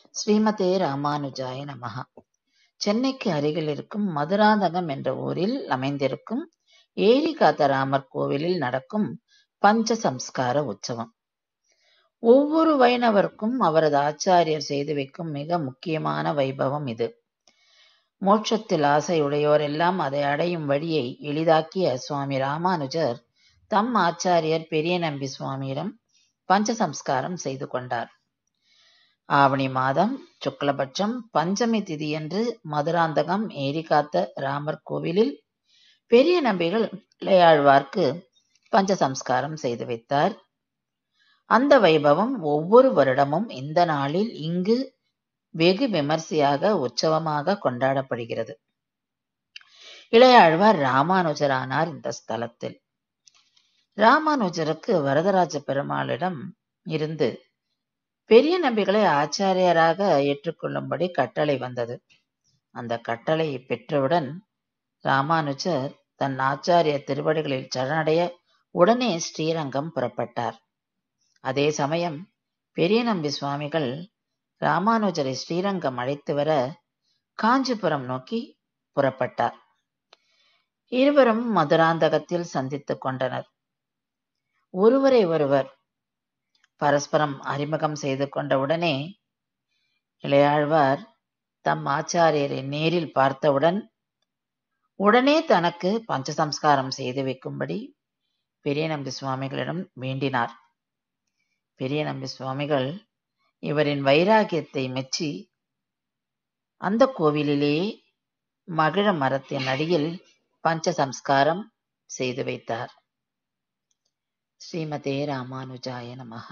ஸ்ரீமதே ராமானுஜாய நமஹ. சென்னைக்கு அருகில் இருக்கும் மதுராந்தகம் என்ற ஊரில் அமைந்திருக்கும் ஏரிகாத்த ராமர் கோவிலில் நடக்கும் பஞ்ச சம்ஸ்கார உற்சவம். ஒவ்வொரு வைணவருக்கும் அவரது ஆச்சாரியர் செய்து வைக்கும் மிக முக்கியமான வைபவம் இது. மோட்சத்தில் ஆசையுடையோர் எல்லாம் அதை அடையும் வழியை எளிதாக்கிய சுவாமி ராமானுஜர் தம் ஆச்சாரியர் பெரிய நம்பி சுவாமியிடம் பஞ்ச சம்ஸ்காரம் செய்து கொண்டார். ஆவணி மாதம் சுக்லபட்சம் பஞ்சமி திதியன்று மதுராந்தகம் ஏரிகாத்த ராமர் கோவிலில் பெரிய நம்பிகள் இளையாழ்வார்க்கு பஞ்ச சம்ஸ்காரம் செய்து வைத்தார். அந்த வைபவம் ஒவ்வொரு வருடமும் இந்த நாளில் இங்கு வெகு விமர்சையாக உற்சவமாக கொண்டாடப்படுகிறது. இளையாழ்வார் ராமானுஜரானார் இந்த ஸ்தலத்தில். ராமானுஜருக்கு வரதராஜ பெருமாளிடம் இருந்து பெரிய நம்பிகளை ஆச்சாரியராக ஏற்றுக்கொள்ளும்படி கட்டளை வந்தது. அந்த கட்டளையை பெற்றவுடன் ராமானுஜர் தன் ஆச்சாரிய திருவடிகளில் சரணடைய உடனே ஸ்ரீரங்கம் புறப்பட்டார். அதே சமயம் பெரிய நம்பி சுவாமிகள் ராமானுஜரை ஸ்ரீரங்கம் அழைத்து வர காஞ்சிபுரம் நோக்கி புறப்பட்டார். இருவரும் மதுராந்தகத்தில் சந்தித்துக் கொண்டனர். ஒருவரை ஒருவர் பரஸ்பரம் அறிமுகம் செய்து கொண்ட உடனே இளையாழ்வார் தம் ஆச்சாரியரை நேரில் பார்த்தவுடன் உடனே தனக்கு பஞ்சசம்ஸ்காரம் செய்து வைக்கும்படி பெரிய நம்பி சுவாமிகளிடம் வேண்டினார். பெரிய நம்பி சுவாமிகள் இவரின் வைராகியத்தை மெச்சி அந்த கோவிலிலேயே மகிழ மரத்தின் அடியில் பஞ்சசம்ஸ்காரம் செய்து வைத்தார். ஸ்ரீமதே ராமானுஜாய நமஹ.